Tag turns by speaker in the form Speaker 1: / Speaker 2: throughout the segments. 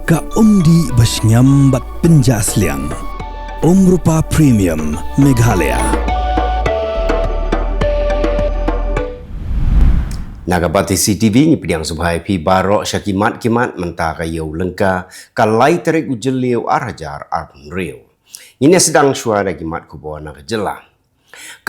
Speaker 1: Ka umdi basnyam bat penjasliang. Rupa Premium Meghalaya.
Speaker 2: Nagabati CTV ni pediang subhai pi barok syakimat kimat mentah kayu lengka kalai tarik JYLLIEW arajar arpun riu. Ini sedang suara kimat KHUBOR nak JYLLA.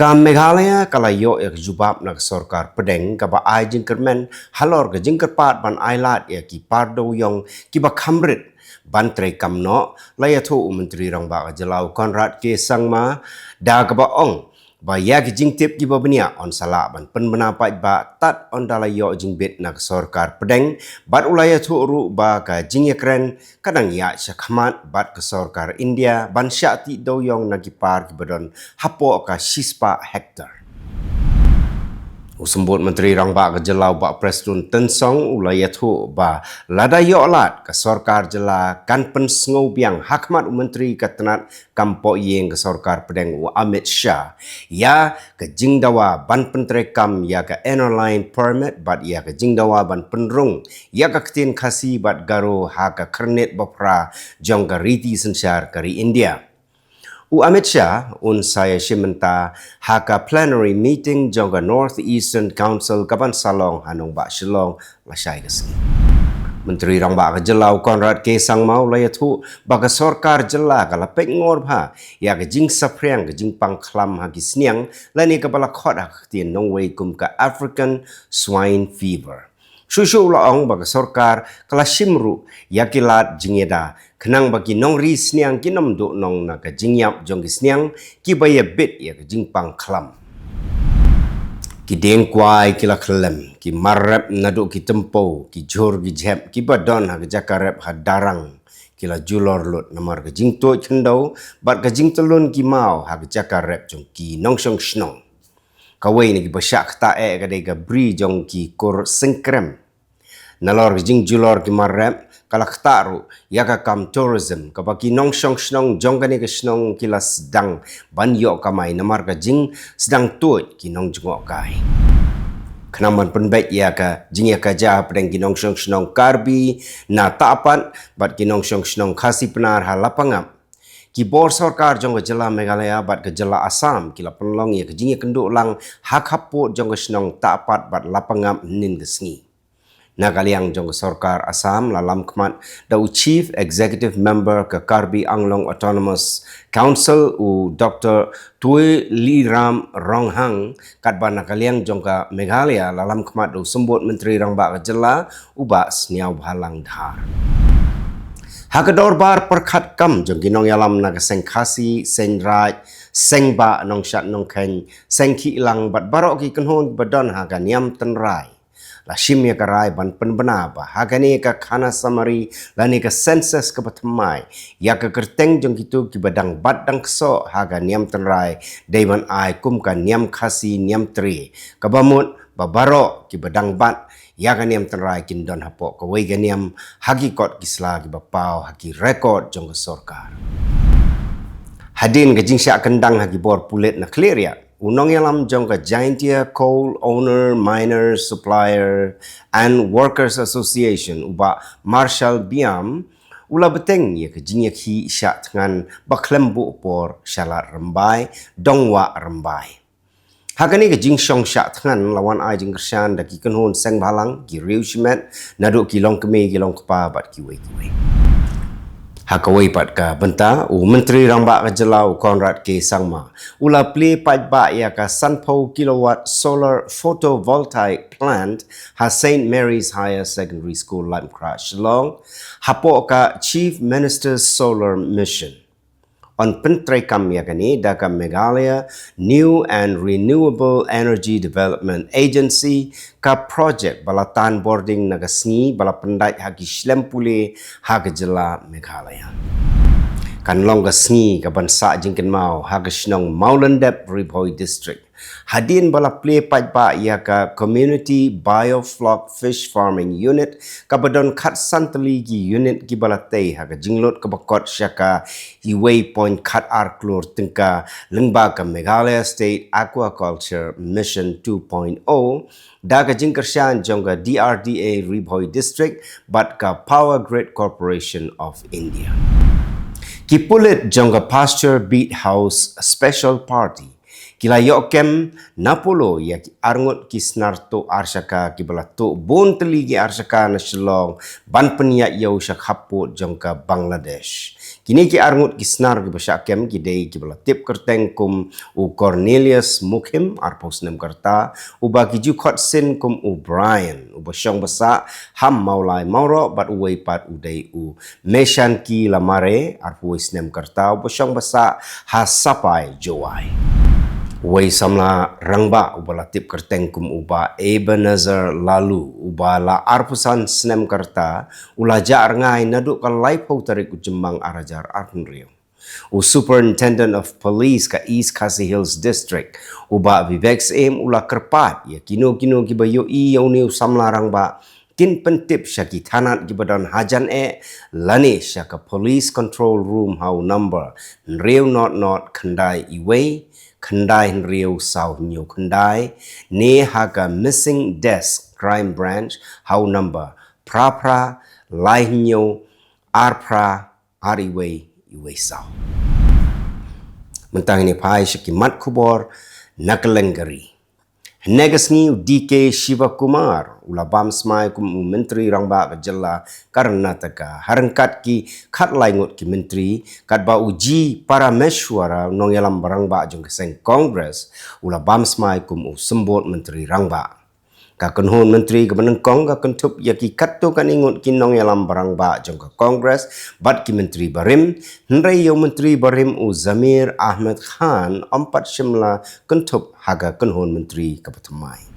Speaker 2: Ka Meghalaya kalayo ya jubab nak sorkar pedeng ka ba ai jingkermen halor ke jingkerpat ban ailat ya ki pardo yong ki ba khamrit ban tre kamno laya thu menteri rang ba JYLLA Konrad ke sangma da ka ba ong ba ya ki jingtip ki ba benia on sala ban pen benapat ba tat on dalayo jingbit nak sorkar pedeng bat ulaya thu ru ba ka jingekren kadang ya syakhamat bat ke sorkar India ban syati doyong nagipar ki badon hapo ka sispa hektar. Usembut Menteri Rang Bak ke JYLLA Bak Presiden Tensong ulaya thu ba lada yoklat ke sorkar JYLLA kan pensengau biang hakmat Menteri Ketenat Kampok Yeng ke sorkar pedeng Amit Shah ya ke jingdawa ban pentrekam ya ke airline permit bat ya ke jingdawa ban penrung ya ke ketin khasi bat garo ha ke kernit bapra jong ke riti sensyar kari India. Amit Shah saya simenta haka plenary meeting jongga North Eastern Council kaban salong hanong ba Shillong lasai kesini. Menteri Rang Bak ke JYLLA Konrad ke sangmau laya thu baga sorkar JYLLA kala pek ngor bha ya ke jing sapriang ke jing pangklam hagi sniang lani ke bala khot hak tien nongwei kum ka African swine fever. Susu ulaong baga sorkar kala simru yakilat jingeda kenang bagi nong ri sniang kinom do nong na ka jingyap jong ki sniang ki baya bit ya ka jingpang klam ki deng kwai ki la khlem ki marrep nadu ki tempo ki jor ki jep ki badon ha jakarep ha darang ki la julor lut namar ka jingto chendau bat ka jingtelun ki mau ha jakarep jong ki nong song snong kawai ni ki basyak ta e ka dei ka bri jong ki kor sengkrem nalor ki jing julor ki marrep kalak taru ya ka kam tourism ka baki nong song snong jong kani ka snong kila sedang ban yo kamai namar ka jing sedang tuit ki nong jengok kai kenaman penbet ya ka jing ya ka ja pedeng ki nong song snong karbi na tapat bat ki nong song snong khasi penar ha lapangap ki bor sorkar jong ka JYLLA Meghalaya bat ka JYLLA Assam kila penlong ya ka jing ya kenduk lang hak hapot jong ka snong tapat bat lapangap nin ka sngi. Nakaliang jong sorkar Assam lalam kemat dau Chief Executive Member ke Karbi Anglong Autonomous Council u Dr. JYLLIEW Ronghang katba nakaliang jong ka Meghalaya lalam kemat dau sembut Menteri Rang Bak ke JYLLA uba sniau bhalang dhar. Hakador bar perkhat kam jong ginong yalam naga seng khasi seng raj seng ba nong syat nong khen seng ki ilang bat barok ki kenhon badon haga niam tenrai. La shimya karai ban penbena ba hagani ka khana samari lani ka census ka patmai ya ka kerteng jong kitu ki badang bat dang kso haga niam tenrai deiman ai kum ka niam khasi niam tri ka bamut babaro ki badang bat ya ka niam tenrai kin don hapo ka wei ga niam hagi kot kisla ki bapau hagi rekod jong ka sorkar hadin ka jingsya kendang hagi bor pulit na clear ya unong yalam jong ka Giantia Coal Owner, Miners, Supplier and Workers Association uba Marshall Biam ula beteng ya ke jinyak hi syak dengan baklembu por syalat rembai dongwa rembai. Hakani ke jing syong syak dengan lawan ai jing kersan daki kenhun seng balang ki riu shimet naduk kilong kemi kilong kepa bat kiwei. Hakawai pat ka benta Menteri Rang Bak ke JYLLA Konrad ke sangma ula play pat ba ya ka sanpo kilowatt solar photovoltaic plant ha St Mary's Higher Secondary School Lam Crash Shillong hapo ka Chief Minister's Solar Mission on pentrekam ya kani da ka Meghalaya New and Renewable Energy Development Agency ka project balatan boarding nagasngi bala pendai hagi slempule hagi JYLLA Meghalaya kan long ka sngi ka bansa jingken mau hagi snong Maulendep Ripoi District Hadin bala play pajba ia ka Community Biofloc Fish Farming Unit kabadon kat santali gi unit gi bala tei ha ka jinglot ka bakot syaka Iway Point kat arklor tengka lengba ka Meghalaya State Aquaculture Mission 2.0 da ka jingkersyan jong ka DRDA Ribhoi District bat ka Power Grid Corporation of India. Kipulit jong ka Pasture Beet House Special Party kila yokem napolo ya ki arngot ki snarto arsaka ki balato bon teligi arsaka na Shillong ban penya yau syak hapo jong ka Bangladesh. Kini ki arngot ki snar ki basyakem ki dei ki balatip kerteng kum u Cornelius Mukhim arpos nem kerta u bagi jukot sin kum u Brian u basyong basa ham maulai mauro bat uwei pat udai u Meshan ki lamare arpos nem kerta u basyong basa hasapai jowai. Wei samla rangba ubala tip kerteng kum uba Ebenezer lalu uba la arpusan snem kerta ulaja ngai naduk ka laipau tarik ujembang arajar arpunrio. U Superintendent of Police ka East Khasi Hills District uba Vivek em ula kerpat ya kino kibayo i yauni samla rangba kin pentip syaki tanat gibadan hajan lani syaka Police Control Room hau number nreu not kendai iway Kendai Riau South New Kendai ne haga Missing Desk Crime Branch hau number Prapra Lainyo Arpra Ariway Iway South. Mentang ini pai syakimat kubor nakalenggari. Negas ni DK Shiva Kumar ulabam smai kum menteri rangba JYLLA Karnataka harangkat ki kat laingot ki menteri kat ba uji parameshwara nong yalam barangba jong keseng Congress ulabam smai kum sembot menteri rangba ka kenhon menteri ke menengkong ka kentup ya ki katto kan ingot ki nong yalam barangba jong ka Congress bat ki menteri barim hendrai yo menteri barim u Zamir Ahmed Khan empat shimla kentup haga kenhon menteri ke Patumai.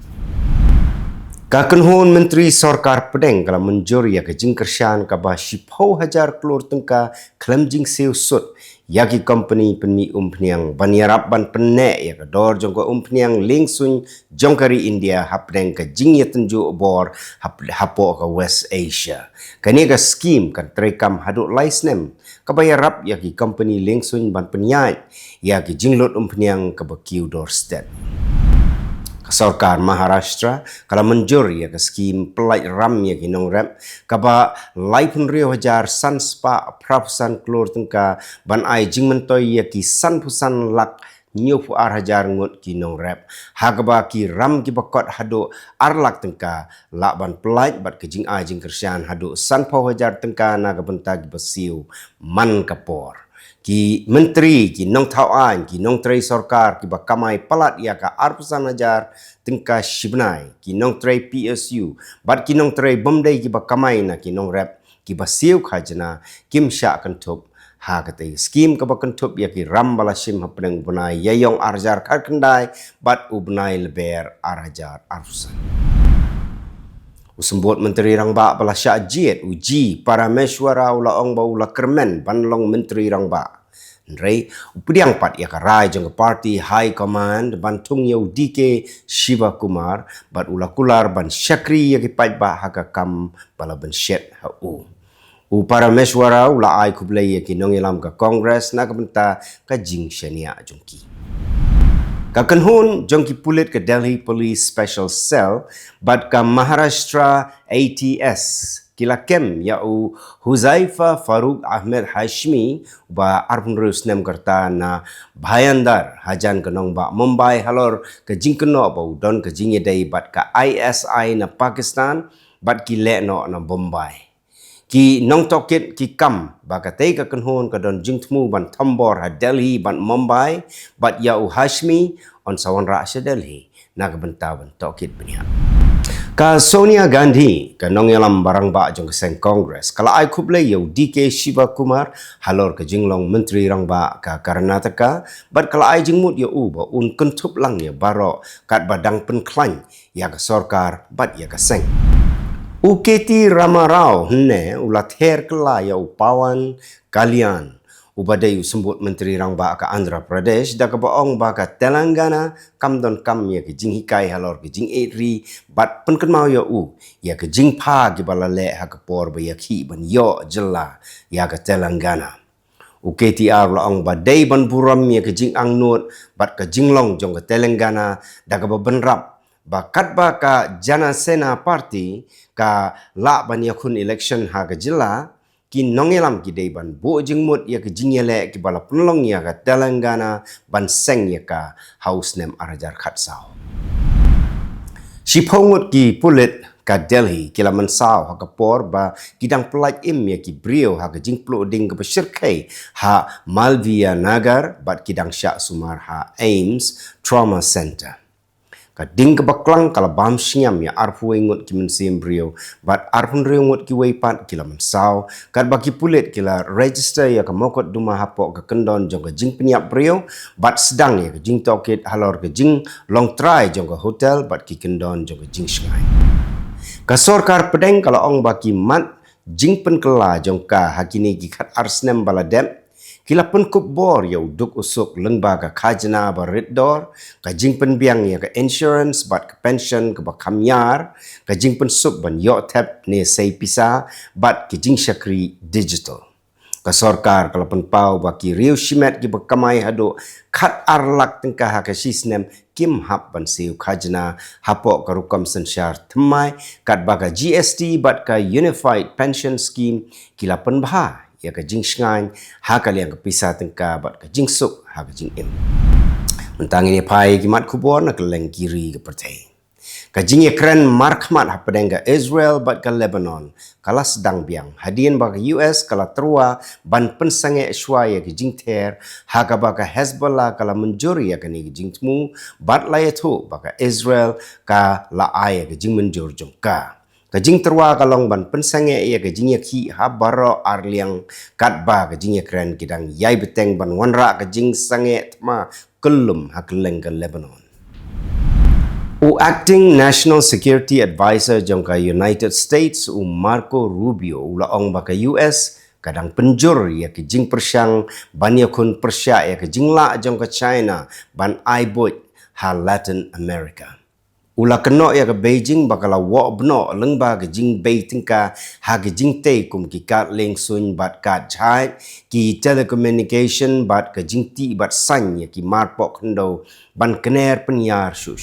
Speaker 2: Ka kenhon menteri Sarkar Pedeng kala menjur ya ke jingkersyan ka ba shipau hajar klor tengka klem jing seu sut ya ki company penmi peniang baniarap ban penek ya ke dor jong ko peniang lingsun jong kari India hapdeng ke jing ya tenju bor hapo ke West Asia. Kani ka skim kan terekam haduk laisnem ka bayarap ya ki company lingsun ban penyat ya ki jinglot peniang ke bakiu doorstep. Sarkar Maharashtra kalau menjur ya ke skim pelai ram ya ki nong rap kaba laipun rio hajar san spa prapusan klor tengka ban ai jing mentoi ya ki san pusan lak nyofu ar hajar ngot ki nong rap hagaba ki ram ki bakot hado arlak tengka lak ban pelai bat ke jing ai jing kersian hado san pau hajar tengka naga bentag besiu man kapor. Ki menteri ki nong tauan ki nong trei sarkar ki bakamai palat ya ka arpusan ajar tengka shibnai ki nong trei PSU bat ki nong trei bomdai ki bakamai na ki nong rap ki basiu khajna kim sya kentup ha kate skim ka bakentup ya ki ram balashim hapneng bunai yayong arjar kar kendai bat ubnai leber arajar arpusan. Usembot menteri rangba bala syajit uji parameshwara ula ong ba ula kermen banlong menteri rangba nrei upiang pat ya karai jong party high command bantung yau DK Shiva Kumar bat ula kular ban syakri ya ki pajba haka kam bala ban syet ha u parameshwara ula ai kublai ya ki nongilam ka Congress na kabenta ka jing syania jongki. Kakenhun jongki pulit ke Delhi Police Special Cell bat ka Maharashtra ATS kila kem yau Huzaifa Farooq Ahmed Hashmi ba arpun rus nem kerta na bhayandar hajan kenong ba Mumbai halor ke jingkeno ba don ke jingedai bat ka ISI na Pakistan bat ki lekno na Bombay. Ki nong tokit ki kam bakatai ka kenhon ka don jingtmu ban tambor ha Delhi ban Mumbai bat yau Hashmi on sawan rasya Delhi na kabentaban tokit benya. Ka Sonia Gandhi ka nong yalam barang ba jong keseng Congress kala ai kublai yau DK Shiva Kumar halor ka jinglong menteri rang ba ka Karnataka bat kala ai jingmut ya ba un kentup lang ya baro kat badang penklan ya ka Sarkar bat ya ka seng. Uketi Ramarao ne ulat her kela ya upawan kalian ubadai sembut menteri rang ba ka Andhra Pradesh da ka baong ba ka Telangana kam don kam ya ke jing hikai halor ke jing etri bat pen mau ya ya ke jing pha ki balale ha ka por ba ya khi ban yo JYLLA ya ka Telangana UKTR la ong ba dei ban buram ya ke jing ang nut bat ka jinglong jong ka Telangana da ka ba benrap ba kat ba ka Jana Sena Party ka la ban ya khun election ha ka JYLLA ki nongelam ki dei ban bo jingmut ya ke JYLLA ki bala penlong ya ka Telangana ban seng ya ka house name arajar khatsau si pongut ki pulit ka Delhi kila mansau ha ka por ba kidang pelaj im ya ki brio ha ka jingplo ding ka besyirkai ha Malviya Nagar bat kidang syak sumar ha Ames Trauma Center ka ding ka baklang kala bam siam ya arfu ingut ki mensim brio bat arfun ringut ki weipat kila mansau kat baki pulit kila register ya ka mokot duma hapok ka kendon jong ka jing penyap brio bat sedang ya ka jing tokit halor ka jing long try jong ka hotel bat ki kendon jong ka jing shngai ka sorkar pedeng kala ong baki mat jing pen kela jong ka hakini ki khat arsnem baladem kila pen KHUBOR ya uduk usuk lengba ka khajna ba reddor ka jing pen biang ya ka insurance bat ka pension ka ba kamyar ka jing pen sup ban yo tap ne sei pisa bat ki jing shakri digital ka sorkar kala pen pau ba ki riu shimet ki ba kamai hado khat arlak tengka ha ka sisnem kim hap ban siu khajna hapok ka rukam sensyar thmai kat ba ka GST bat ka unified pension scheme kila pen bah ya ka jing shngai ha ka liang ka pisa tengka bat ka jing suk ha ka jing im mentang ini pai ki mat KHUBOR na ka leng kiri ka PYRTHEI ka jing ekran markmat ha pedeng ka Israel bat ka Lebanon kala sedang biang hadian ba ka US kala terua ban pensange shwa ya ka jing ter ha ka ba ka Hezbollah kala menjur ya ka ni ka jing tmu bat la ya thu ba ka Israel ka la ai ka jing menjur jong ka jing terwa kalong ban pensange ya ka jing ki habaro arliang kat ba ka jing kren kidang yai beteng ban wanra ka jing sange ma kelum hakleng ka Lebanon acting national security advisor jong ka United States Marco Rubio ulaong ba ka US kadang penjur ya ka jing persyang ban ya kun persya ya ka jingla jong ka China ban aibut ha Latin America ula keno ya ke Beijing bakala wo bno lengba ke jing bei tingka ha ke jing te kum ki kat leng sun bat kat chai ki telecommunication bat ke jing ti bat san ya ki marpok hendo ban kener penyar shu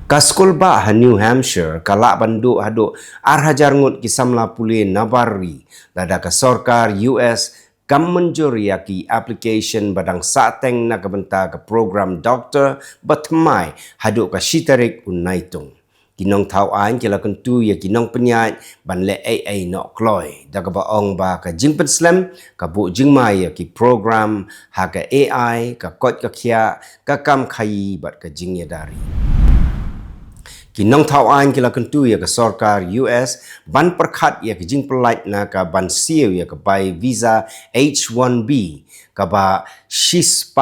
Speaker 2: ka skul ba ha New Hampshire kala bandu hado arhajar ngut ki samla puli nabari lada ka sorkar US kam menjur ya ki application badang sateng na kabenta ka program doctor batmai haduk ka shitarik unaitung kinong tau an kila kentu ya kinong penyat ban le ai no kloi da ka baong ba ka jing penslam ka bu jing mai ya ki program ha ka AI ka kot ka khia ka kam khai bat ka jing ya dari kinong tauan kila kentu ya ke sorkar US ban perkhat ya ke jing pelait na ka ban siu ya ke bai visa H1B ka ba $6,000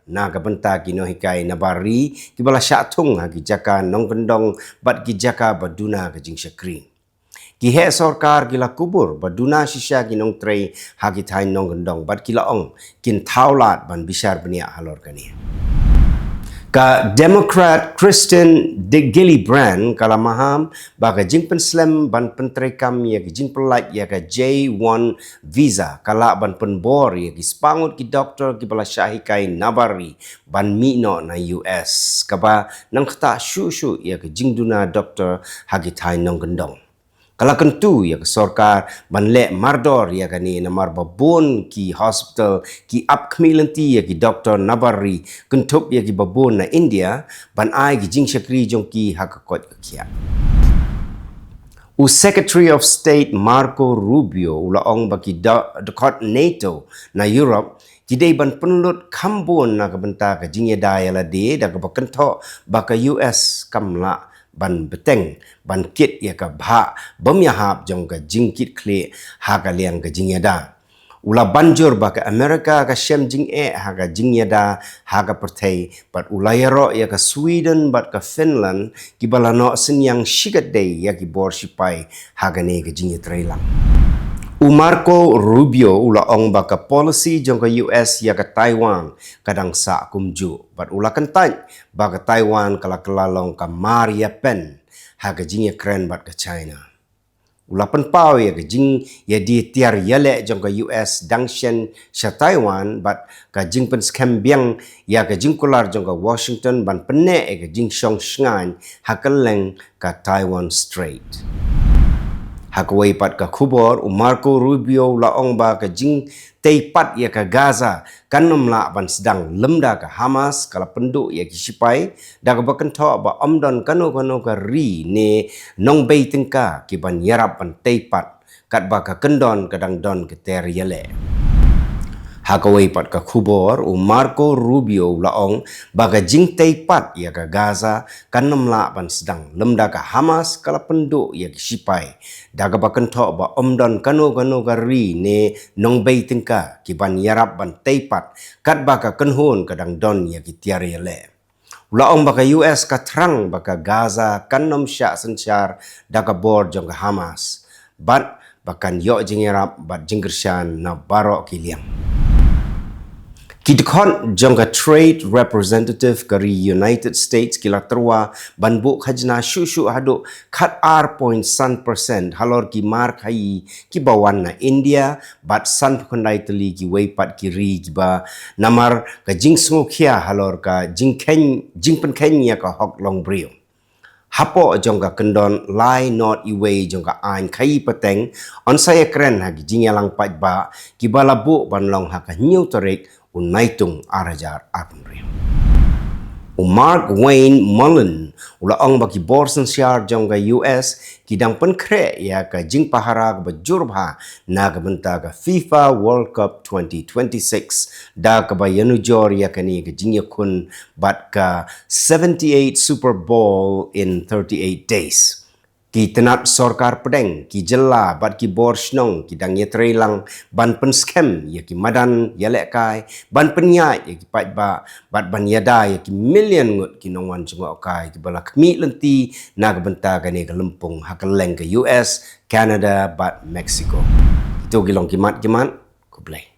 Speaker 2: na ka benta kino hikai nabari ki bala syatung ha ki jaka nong kendong bat ki jaka baduna ke jing syakri ki he sorkar kila kubur baduna shisha kinong trei ha ki thai nong kendong bat kila ong kin taulat ban bishar benia halor kani ka Democrat Kristen Gillibrand kala maham baga jing penslam ban pentrekam ya ki jing pelait ya ka J1 visa kala ban penbor ya ki spangut ki doktor ki bala syahikai nabari ban mino na US kaba nang khata shu ya ki jing duna doktor hagi thai nong gendong kala kentu ya ke sorkar ban le mardor ya kani namar babon ki hospital ki upkmilenti ya ki doktor nabari kentup ya ki babon na India ban ai ki jing syakri jong ki hakakot kia Secretary of State Marco Rubio ulaong baki dekot NATO na Europe kidai ban penulut kambon na kabenta ka jing yada yala de da ka bakento baka US kamla ban beteng ban kit ya ka bha bam ya hap jong ka jing kit kle ha ka liang ka jing yada ula banjur ba ka America ka shem jing ha ka jing yada ha ka PYRTHEI bat ula yaro ya ka Sweden bat ka Finland ki balano senyang shigat day ya ki bor sipai ha ka ne ka jing yatrai lang Marco Rubio ong baka policy jong ka US ya ka Taiwan kadang sa kumju bat ula kentaj baka Taiwan kala kelalong ka Maria Pen ha ka jing ya keren bat ka China. Ula penpau ya ka jing ya di tiar yale jong ka US dangshen sha Taiwan bat ka jing pen scam biang ya ka jing kular jong ka Washington ban pene ka jing shong shngan ha KYLLENG ka Taiwan Strait. Hakaway pat ka KHUBOR Marco Rubio ong ba ka jing teipat ya ka Gaza kanom la ban sedang lemda ka Hamas kala penduk ya ki sipai da ka bakento ba omdon kano ka ri ne nong bei tengka ki ban yarap ban teipat kat ba ka kendon kadang don ke TARIK. Hakaway pat ka KHUBOR Marco Rubio ong baga jing teipat ya ka Gaza kanom la ban sedang lemda ka Hamas kala penduk ya ki sipai daga bakentok ba omdon kano ka ri ne nong bei tengka ki ban yarap ban teipat kat baka kenhun kadang don ya ki TARIK. Ulaong baka US ka terang baka Gaza kanom syak sensyar daga bor jong ka Hamas bat bakan yok jing yarap bat jinggersyan na barok KYLLENG. Kidkon jong ka trade representative kari United States kila terwa banbuk khajna shushu haduk kat R.1% halor ki mar khai ki bawan na India bat san phundai teli ki weipat ki ri ki ba namar ka jing smukhia halor ka jing pen Kenya ka hok long brio. Hapo jong ka kendon lai not iway jong ka ain khai pateng on saya keren hagi jing yalang pat ba ki balabu ban long haka new tarik unaitung arajar arpunri. Mark Wayne Mullen ong baki borsen syar jong ka US kidang penkre ya ka jing pahara ka bajurba na ka benta ka FIFA World Cup 2026 da ka bayanujor ya ka ni ka jing yakun bat ka 78 Super Bowl in 38 days. Ki tenat sorkar pedeng ki JYLLA bat ki bor snong ki dang ye trelang ban pen scam ya ki madan yalek kai ban penya ya ki pat ba bat ban yada ya ki million ngut ki nongwan jengok kai ki bala kmi lenti na ka benta ka ni ka lempung ha KYLLENG ke US Canada bat Mexico. Itu gilong kimat ku play.